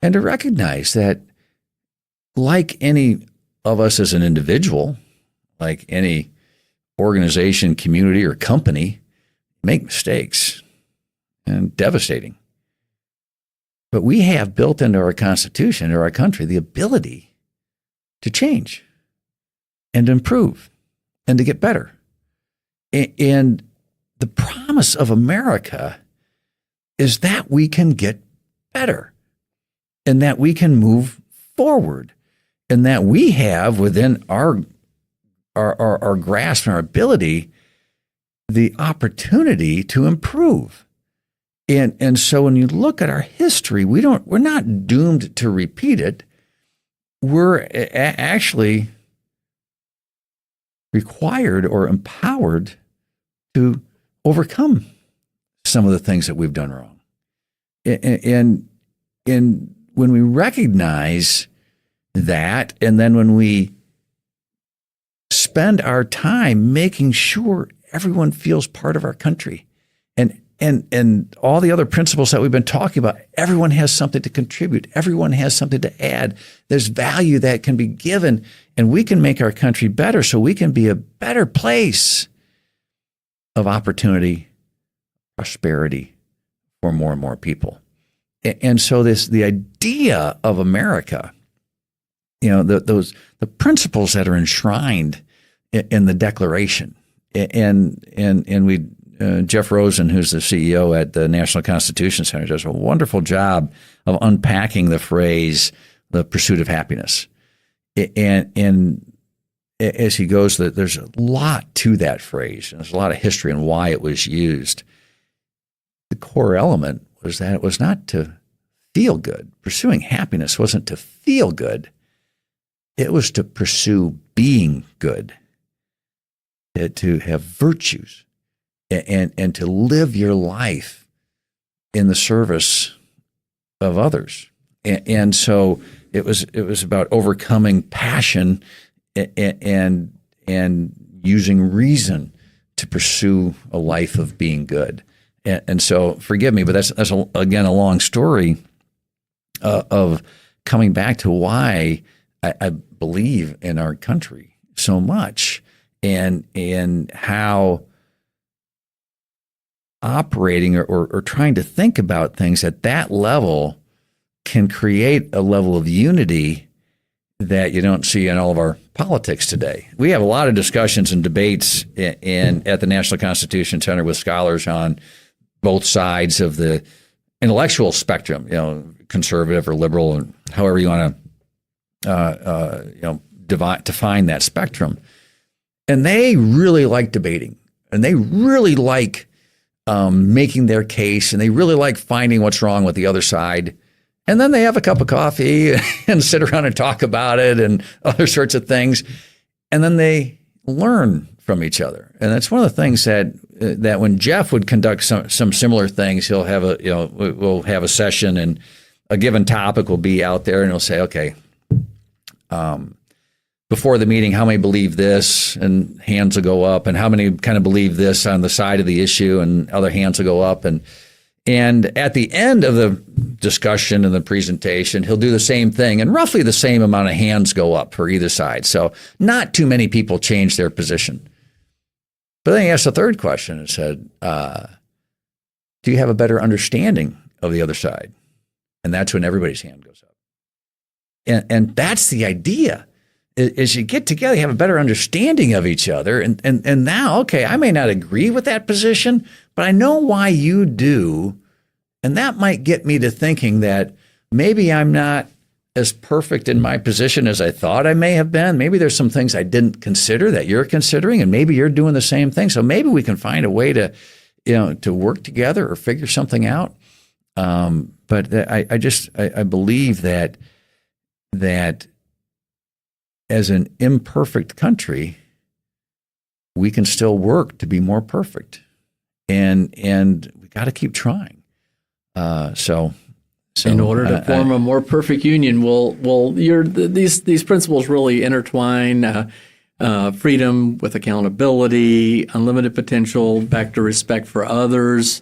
and to recognize that, like any of us as an individual, like any organization, community, or company, make mistakes. And devastating. But we have built into our Constitution, or our country, the ability to change and improve and to get better. And the promise of America is that we can get better and that we can move forward and that we have within our grasp and our ability the opportunity to improve. And so when you look at our history, we're not doomed to repeat it. We're actually required or empowered to overcome some of the things that we've done wrong. And when we recognize that, and then when we spend our time making sure everyone feels part of our country, and all the other principles that we've been talking about, everyone has something to contribute. Everyone has something to add. There's value that can be given, and we can make our country better so we can be a better place of opportunity, prosperity for more and more people. And so the idea of America, the principles that are enshrined in the Declaration, and we Jeff Rosen, who's the CEO at the National Constitution Center, does a wonderful job of unpacking the phrase "the pursuit of happiness," and as he goes, there's a lot to that phrase, and there's a lot of history and why it was used. The core element was that it was not to feel good. Pursuing happiness wasn't to feel good. It was to pursue being good, to have virtues, and to live your life in the service of others. And so it was about overcoming passion and using reason to pursue a life of being good. And so, forgive me, but that's again a long story of coming back to why I believe in our country so much, and how operating or trying to think about things at that level can create a level of unity that you don't see in all of our politics today. We have a lot of discussions and debates at the National Constitution Center with scholars on both sides of the intellectual spectrum, conservative or liberal, and however you want to define that spectrum. And they really like debating, and they really like making their case, and they really like finding what's wrong with the other side. And then they have a cup of coffee and sit around and talk about it and other sorts of things. And then they learn from each other. And that's one of the things that when Jeff would conduct some similar things, he'll have we'll have a session, and a given topic will be out there, and he'll say, okay, before the meeting, how many believe this? And hands will go up. And how many kind of believe this on the side of the issue? And other hands will go up. And at the end of the discussion and the presentation, he'll do the same thing, and roughly the same amount of hands go up for either side. So not too many people change their position. But then he asked the third question and said, do you have a better understanding of the other side? And that's when everybody's hand goes up. And that's the idea. Is you get together, you have a better understanding of each other. And now, okay, I may not agree with that position, but I know why you do. And that might get me to thinking that maybe I'm not as perfect in my position as I thought I may have been. Maybe there's some things I didn't consider that you're considering, and maybe you're doing the same thing. So maybe we can find a way to work together or figure something out. But I believe that as an imperfect country, we can still work to be more perfect, and we got to keep trying. So in order to form a more perfect union, these principles really intertwine. Freedom with accountability, unlimited potential, back to respect for others,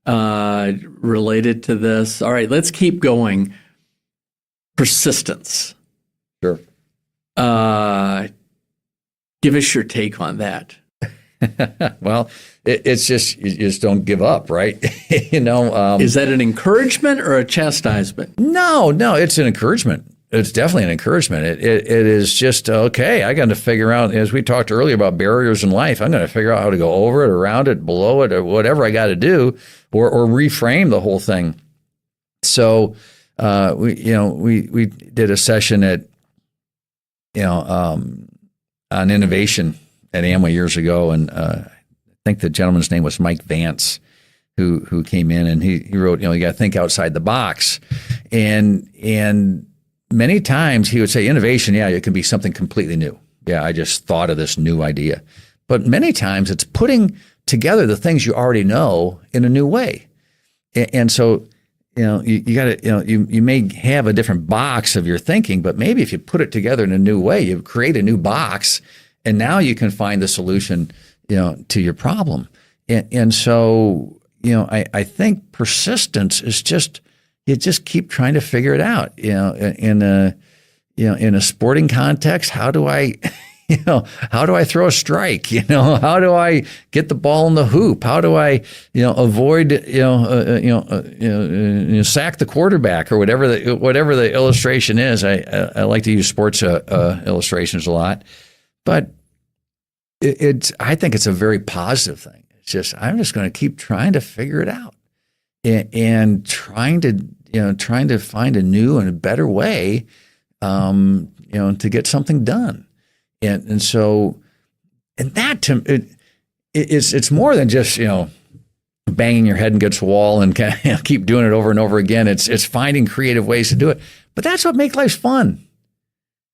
related to this. All right, let's keep going. Persistence. Sure. Give us your take on that. Well, it's just, you just don't give up, right? Is that an encouragement or a chastisement? No, it's an encouragement. It's definitely an encouragement. It is just, okay, I got to figure out, as we talked earlier about barriers in life, I'm going to figure out how to go over it, around it, below it, or whatever I got to do, or reframe the whole thing. So, we did a session at, on innovation at Amway years ago, and I think the gentleman's name was Mike Vance, who came in, and he wrote, you got to think outside the box, and many times he would say, innovation, yeah, it can be something completely new. Yeah, I just thought of this new idea, but many times it's putting together the things you already know in a new way, and so. You got to, you may have a different box of your thinking, but maybe if you put it together in a new way, you create a new box, and now you can find the solution, to your problem. And so, I think persistence is just, you just keep trying to figure it out. In a sporting context, how do I, How do I throw a strike? How do I get the ball in the hoop? How do I, avoid, sack the quarterback or whatever the illustration is. I like to use sports illustrations a lot, but I think it's a very positive thing. It's just, I'm just going to keep trying to figure it out and trying to find a new and a better way, to get something done. And so, and that it's more than just, banging your head against the wall and kind of keep doing it over and over again. It's finding creative ways to do it. But that's what makes life fun.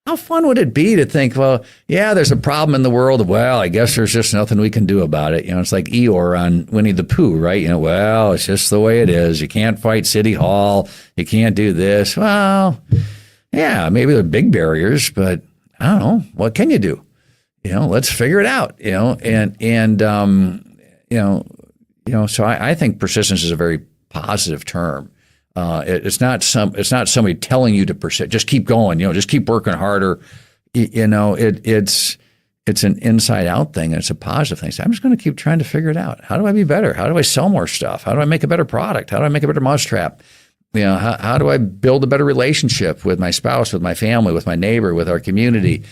How fun would it be to think, well, yeah, there's a problem in the world. Well, I guess there's just nothing we can do about it. It's like Eeyore on Winnie the Pooh, right? Well, it's just the way it is. You can't fight City Hall. You can't do this. Well, yeah, maybe there are big barriers, but I don't know. What can you do? Let's figure it out. So I think persistence is a very positive term. It's not somebody telling you to persist. Just keep going. Just keep working harder. It's an inside out thing, and it's a positive thing. So I'm just going to keep trying to figure it out. How do I be better? How do I sell more stuff? How do I make a better product? How do I make a better mousetrap? How do I build a better relationship with my spouse, with my family, with my neighbor, with our community?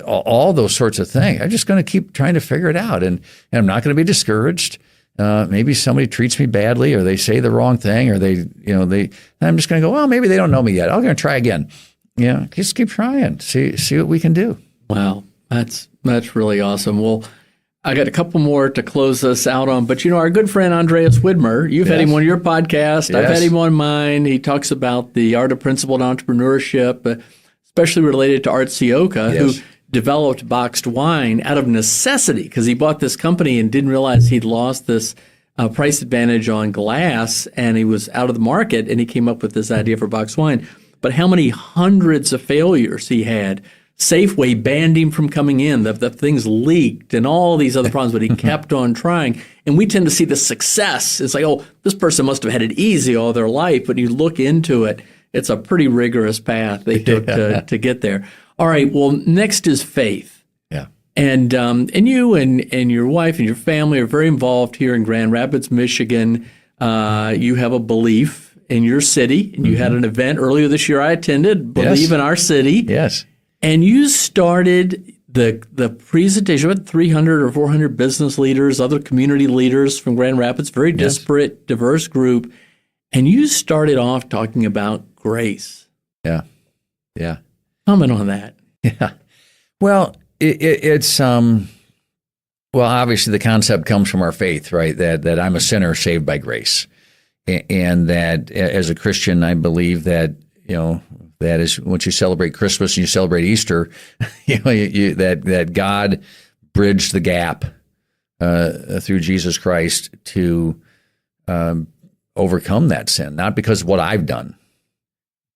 All those sorts of things. I'm just going to keep trying to figure it out, and I'm not going to be discouraged. Maybe somebody treats me badly, or they say the wrong thing, or I'm just going to go, well, maybe they don't know me yet. I'm going to try again. Just keep trying. See what we can do. Wow, that's really awesome. Well, I got a couple more to close us out on, but our good friend Andreas Widmer, you've had him on your podcast. Yes. I've had him on mine. He talks about the art of principled entrepreneurship, especially related to Art Sioka, who developed boxed wine out of necessity because he bought this company and didn't realize he'd lost this price advantage on glass, and he was out of the market, and he came up with this idea for boxed wine. But how many hundreds of failures he had. Safeway banned him from coming in. The things leaked and all these other problems, but he kept on trying. And we tend to see the success. It's like, oh, this person must have had it easy all their life. But you look into it, it's a pretty rigorous path they took to get there. All right. Well, next is faith. Yeah. And you and your wife and your family are very involved here in Grand Rapids, Michigan. You have a belief in your city, and you had an event earlier this year I attended, Believe in Our City. Yes. And you started the presentation with 300 or 400 business leaders, other community leaders from Grand Rapids, very disparate, diverse group. And you started off talking about grace. Yeah. Yeah. Comment on that. Yeah. Well, it's obviously the concept comes from our faith, right? That I'm a sinner saved by grace. And that as a Christian, I believe that, that is once you celebrate Christmas and you celebrate Easter, that God bridged the gap through Jesus Christ to overcome that sin, not because of what I've done.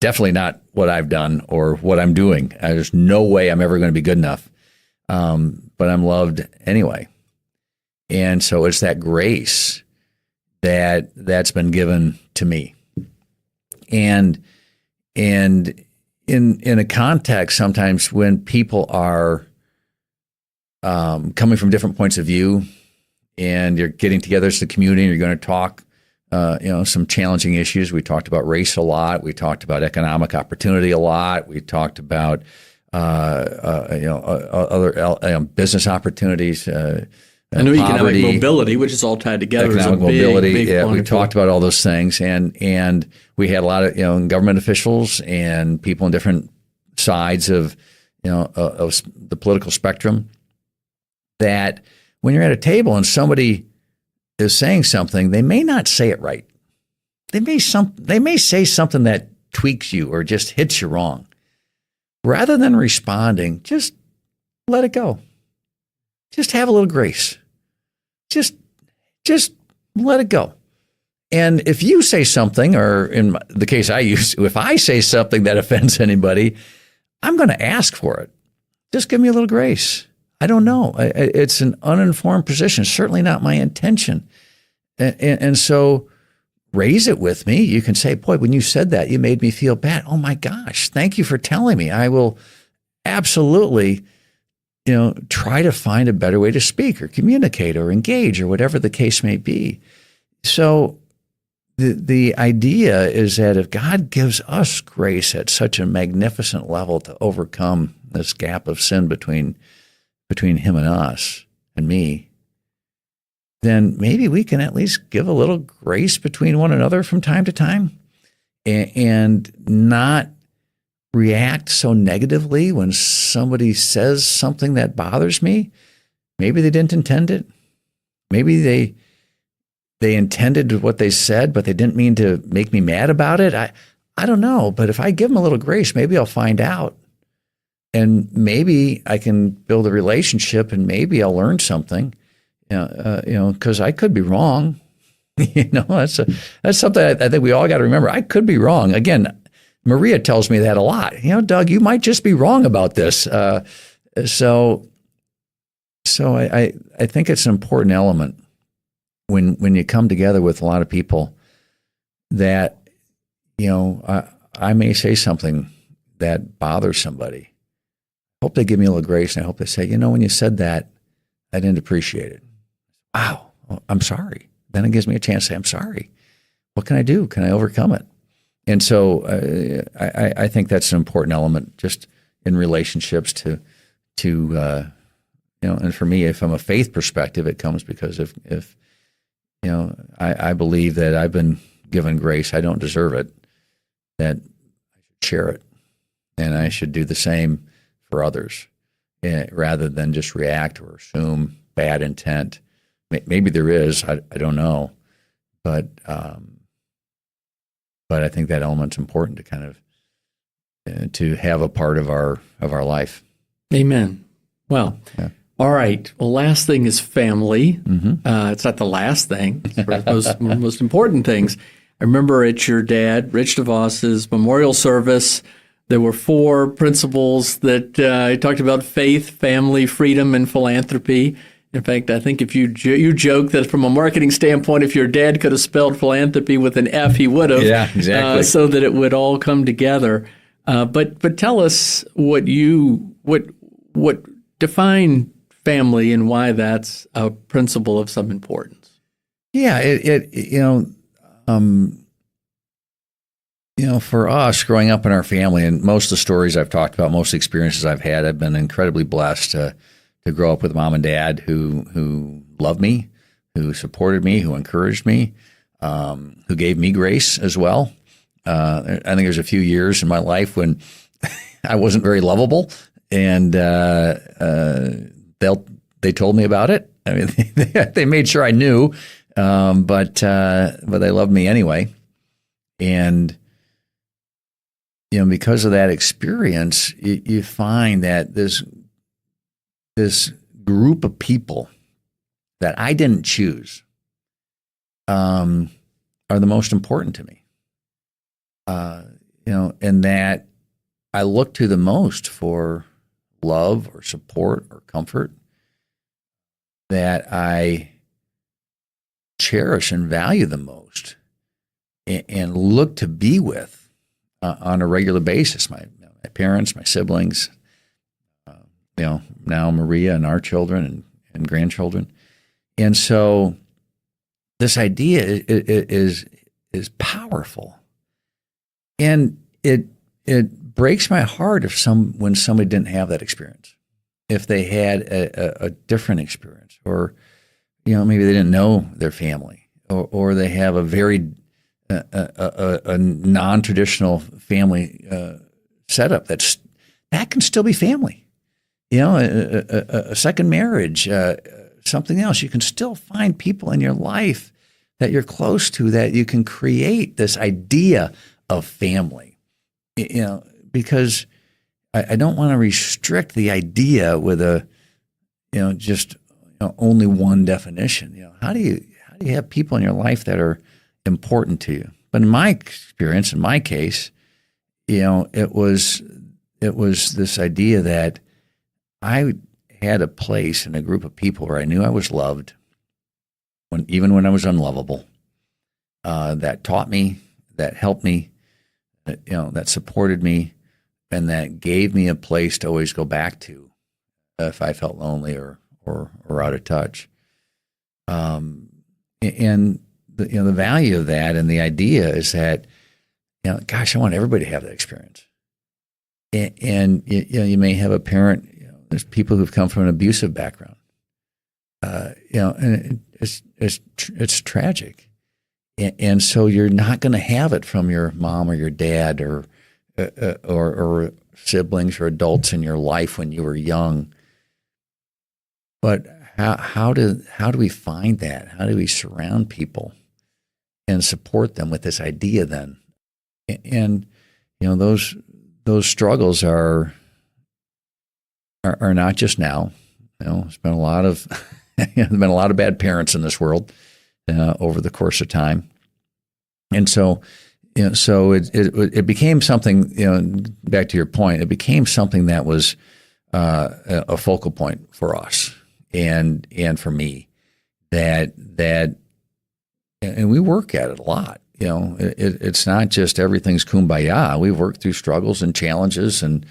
Definitely not what I've done or what I'm doing. There's no way I'm ever going to be good enough, but I'm loved anyway. And so it's that grace that's been given to me. And in a context, sometimes when people are coming from different points of view, and you're getting together as a community, and you're going to talk, some challenging issues. We talked about race a lot. We talked about economic opportunity a lot. We talked about other business opportunities. I know economic mobility, which is all tied together. Economic mobility. We talked about all those things, and we had a lot of government officials and people on different sides of of the political spectrum. That when you're at a table and somebody is saying something, they may not say it right. They may say something that tweaks you or just hits you wrong. Rather than responding, just let it go. Just have a little grace. Just let it go. And if you say something, or in the case I use, if I say something that offends anybody, I'm going to ask for it. Just give me a little grace. I don't know. It's an uninformed position. Certainly not my intention. And so raise it with me. You can say, boy, when you said that, you made me feel bad. Oh my gosh, thank you for telling me. I will absolutely try to find a better way to speak or communicate or engage or whatever the case may be. So the idea is that if God gives us grace at such a magnificent level to overcome this gap of sin between him and us and me, then maybe we can at least give a little grace between one another from time to time and not react so negatively when somebody says something that bothers me. Maybe they didn't intend it. Maybe they intended what they said, but they didn't mean to make me mad about it. I don't know. But if I give them a little grace, maybe I'll find out. And maybe I can build a relationship and maybe I'll learn something, because I could be wrong. That's something I think we all got to remember. I could be wrong. Again, Maria tells me that a lot. Doug, you might just be wrong about this. So I think it's an important element when you come together with a lot of people that, I may say something that bothers somebody. I hope they give me a little grace, and I hope they say, when you said that, I didn't appreciate it. Wow, I'm sorry. Then it gives me a chance to say, I'm sorry. What can I do? Can I overcome it? And so I think that's an important element just in relationships to and for me, from a faith perspective, it comes because if I believe that I've been given grace, I don't deserve it, that I should share it, and I should do the same for others, rather than just react or assume bad intent. Maybe there is, I don't know, but I think that element's important to kind of to have a part of our life. Amen. Well, yeah. All right. Well, last thing is family. Mm-hmm. It's not the last thing. It's one of the most important things. I remember at your dad, Rich DeVos's memorial service, there were 4 principles that he talked about: faith, family, freedom, and philanthropy. In fact, I think if you joke that from a marketing standpoint, if your dad could have spelled philanthropy with an F, he would have. Yeah, exactly. So that it would all come together. But tell us what define family and why that's a principle of some importance. Yeah, for us growing up in our family, and most of the stories I've talked about, most of the experiences I've had, I've been incredibly blessed to grow up with mom and dad who loved me, who supported me, who encouraged me, who gave me grace as well. I think there's a few years in my life when I wasn't very lovable, and they told me about it. I mean, they made sure I knew, but they loved me anyway. And because of that experience, you find that this group of people that I didn't choose are the most important to me. And that I look to the most for love or support or comfort, that I cherish and value the most and look to be with on a regular basis. My parents, my siblings, now Maria and our children and grandchildren. And so this idea is powerful. And it breaks my heart when somebody didn't have that experience, if they had a different experience, or maybe they didn't know their family, or they have a very a non-traditional family setup that can still be family. A second marriage, something else. You can still find people in your life that you're close to, that you can create this idea of family. Because I don't want to restrict the idea with just only one definition. How do you have people in your life that are important to you? But in my experience, in my case, it was this idea that I had a place in a group of people where I knew I was loved, even when I was unlovable, that taught me, that helped me, that supported me, and that gave me a place to always go back to if I felt lonely or out of touch. And the value of that and the idea is that, gosh, I want everybody to have that experience. And you may have a parent, there's people who've come from an abusive background, and it's tragic. And so you're not going to have it from your mom or your dad or siblings or adults in your life when you were young. But how do we find that? How do we surround people and support them with this idea then? And those struggles are not just now. There's been a lot of there's been a lot of bad parents in this world over the course of time, and so it became something. Back to your point, it became something that was a focal point for us and for me. That and we work at it a lot. It's not just everything's kumbaya. We work through struggles and challenges and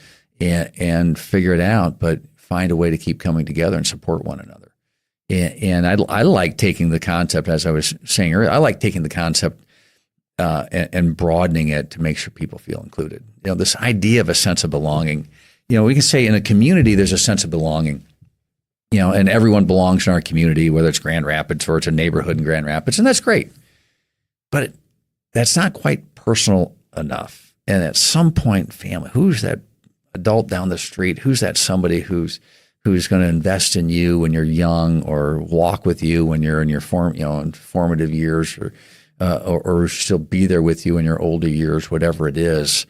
figure it out, but find a way to keep coming together and support one another. And I like taking the concept, as I was saying earlier, I like taking the concept and broadening it to make sure people feel included. This idea of a sense of belonging. We can say in a community there's a sense of belonging. And everyone belongs in our community, whether it's Grand Rapids or it's a neighborhood in Grand Rapids, and that's great. But that's not quite personal enough. And at some point, family, who's that adult down the street? Who's that somebody who's going to invest in you when you're young, or walk with you when you're in your formative years, or still be there with you in your older years, whatever it is?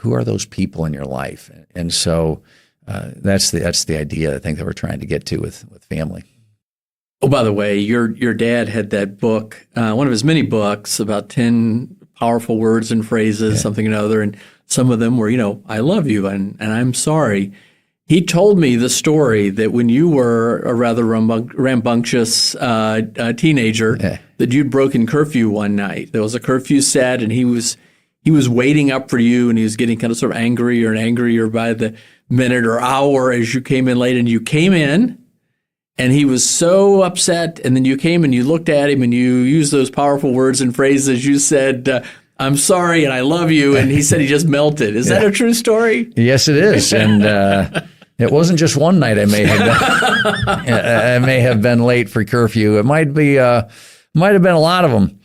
Who are those people in your life? And so that's the idea I think that we're trying to get to with family. Oh, by the way, your dad had that book, one of his many books, about 10 powerful words and phrases, something or another, and some of them were, I love you and I'm sorry. He told me the story that when you were a rather rambunctious teenager, that you'd broken curfew one night. There was a curfew set, and he was waiting up for you, and he was getting kind of sort of angrier and angrier by the minute or hour as you came in late, and you came in. And he was so upset, and then you came and you looked at him and you used those powerful words and phrases. You said, I'm sorry and I love you. And he said he just melted. Is that a true story? Yes, it is. And it wasn't just one night I may have been late for curfew. It might have been a lot of them.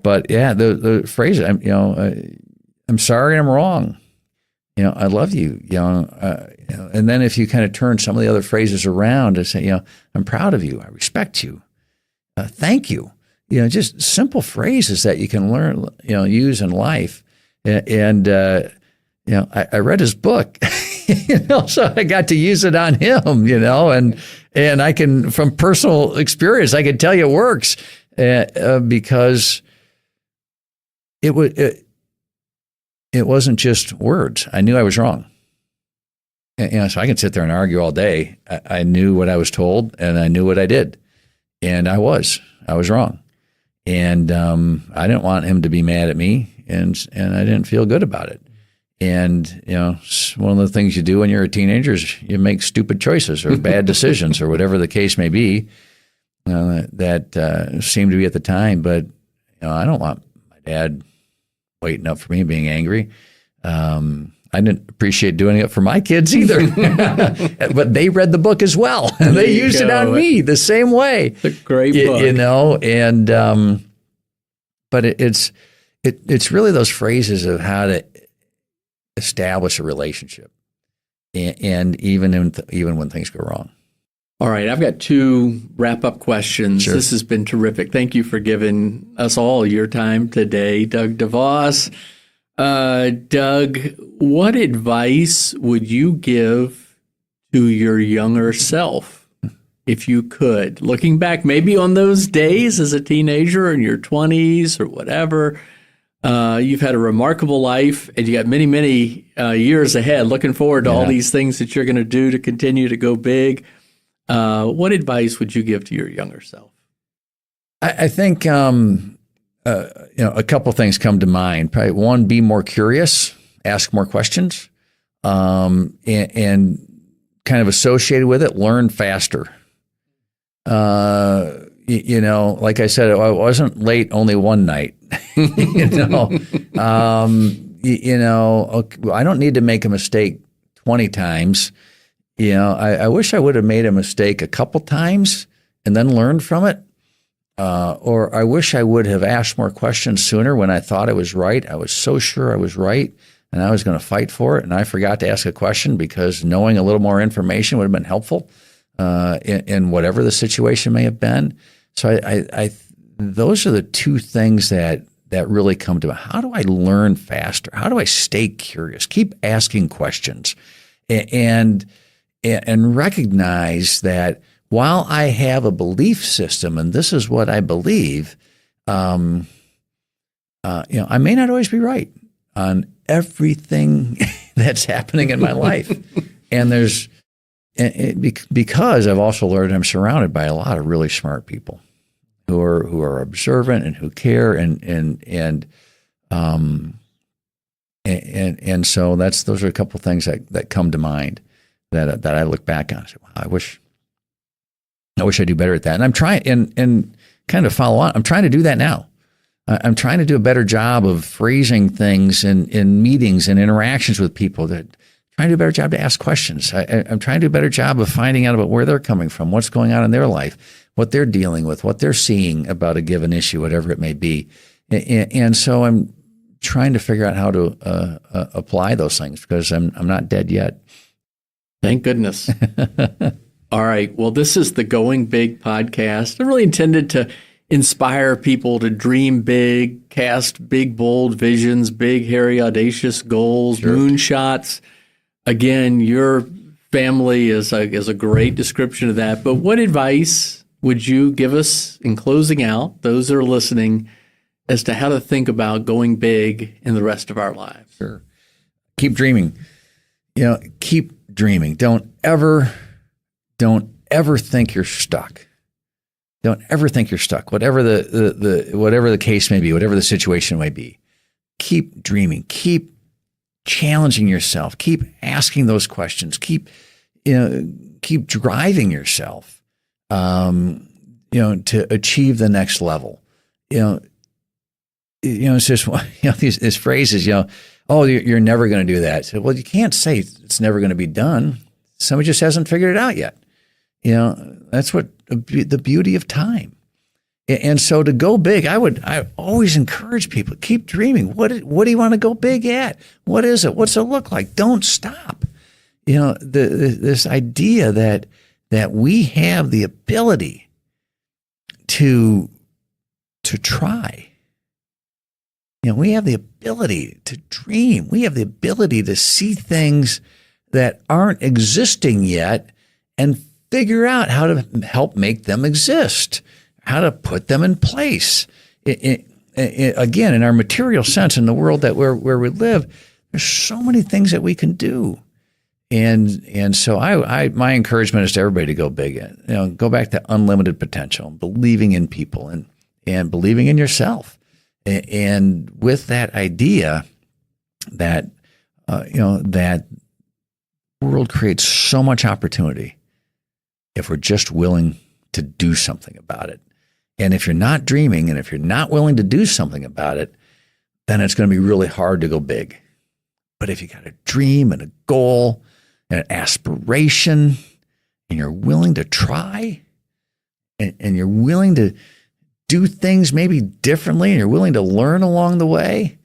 But yeah, the phrase, I'm sorry, I'm wrong. I love you, and then if you kind of turn some of the other phrases around and say, I'm proud of you, I respect you, thank you, just simple phrases that you can learn, use in life. And I read his book, so I got to use it on him, and I can, from personal experience, I can tell you it works because it wasn't just words. I knew I was wrong. So I can sit there and argue all day. I knew what I was told, and I knew what I did. And I was wrong. And I didn't want him to be mad at me, and I didn't feel good about it. And, one of the things you do when you're a teenager is you make stupid choices or bad decisions or whatever the case may be that seemed to be at the time. But, I don't want my dad waiting up for me, being angry. I didn't appreciate doing it for my kids either, but they read the book as well. They used it on me the same way. It's a great book, and but it's really those phrases of how to establish a relationship, and even when things go wrong. All right, I've got 2 wrap-up questions. Sure. This has been terrific. Thank you for giving us all your time today, Doug DeVos. Doug, what advice would you give to your younger self, if you could? Looking back maybe on those days as a teenager in your 20s or whatever, you've had a remarkable life, and you got many, many years ahead. Looking forward to all these things that you're going to do to continue to go big. What advice would you give to your younger self? I think a couple things come to mind. Probably one, be more curious, ask more questions, and kind of associated with it, learn faster. Like I said, I wasn't late only one night. I don't need to make a mistake 20 times. I wish I would have made a mistake a couple times and then learned from it. Or I wish I would have asked more questions sooner when I thought I was right. I was so sure I was right and I was going to fight for it. And I forgot to ask a question because knowing a little more information would have been helpful in whatever the situation may have been. So I those are the two things that really come to me. How do I learn faster? How do I stay curious? Keep asking questions and recognize that while I have a belief system and this is what I believe, I may not always be right on everything that's happening in my life. And because I've also learned I'm surrounded by a lot of really smart people who are observant and who care and so those are a couple of things that come to mind that I look back on. I say, wow, I wish I do better at that. And I'm trying and kind of follow on. I'm trying to do that now. I'm trying to do a better job of phrasing things in meetings and interactions with people. Trying to do a better job to ask questions. I'm trying to do a better job of finding out about where they're coming from, what's going on in their life, what they're dealing with, what they're seeing about a given issue, whatever it may be. And so I'm trying to figure out how to apply those things because I'm not dead yet. Thank goodness. All right. Well, this is the Going Big podcast. I'm really intended to inspire people to dream big, cast big, bold visions, big, hairy, audacious goals, sure. Moonshots. Again, your family is a great description of that. But what advice would you give us in closing out, those that are listening, as to how to think about going big in the rest of our lives? Sure. Keep dreaming. Keep dreaming. Don't ever think you're stuck. Don't ever think you're stuck. Whatever the case may be, whatever the situation may be, keep dreaming. Keep challenging yourself. Keep asking those questions. Keep driving yourself, to achieve the next level. It's just these phrases. Oh, you're never going to do that. So, well, you can't say it's never going to be done. Somebody just hasn't figured it out yet. That's what the beauty of time. And so to go big, I always encourage people, keep dreaming. What do you want to go big at? What is it? What's it look like? Don't stop. This idea that we have the ability to try. We have the ability to dream. We have the ability to see things that aren't existing yet and figure out how to help make them exist, how to put them in place. Again, in our material sense, in the world where we live, there's so many things that we can do. And so my encouragement is to everybody to go big. Go back to unlimited potential, believing in people and believing in yourself. And with that idea that, that world creates so much opportunity if we're just willing to do something about it. And if you're not dreaming and if you're not willing to do something about it, then it's going to be really hard to go big. But if you got a dream and a goal and an aspiration and you're willing to try and you're willing to do things maybe differently and you're willing to learn along the way,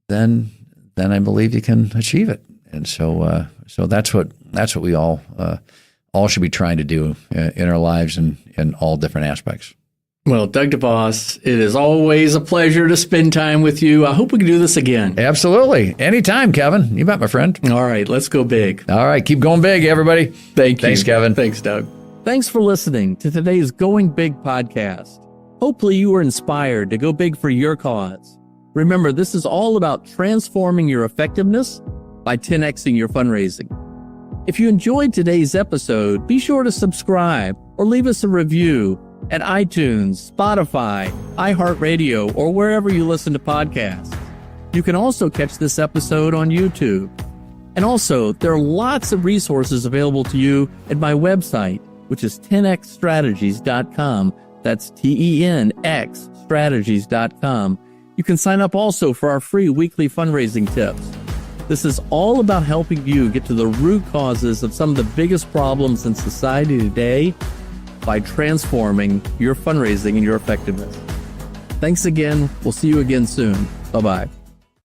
then I believe you can achieve it. And so that's what we all should be trying to do in our lives and in all different aspects. Well, Doug DeVos, it is always a pleasure to spend time with you. I hope we can do this again. Absolutely. Anytime, Kevin. You bet, my friend. All right, let's go big. All right, keep going big, everybody. Thank you. Thanks, Kevin. Thanks, Doug. Thanks for listening to today's Going Big podcast. Hopefully you were inspired to go big for your cause. Remember, this is all about transforming your effectiveness by 10xing your fundraising. If you enjoyed today's episode, be sure to subscribe or leave us a review at iTunes, Spotify, iHeartRadio, or wherever you listen to podcasts. You can also catch this episode on YouTube. And also, there are lots of resources available to you at my website, which is 10xstrategies.com. That's TENX strategies.com. You can sign up also for our free weekly fundraising tips. This is all about helping you get to the root causes of some of the biggest problems in society today by transforming your fundraising and your effectiveness. Thanks again. We'll see you again soon. Bye-bye.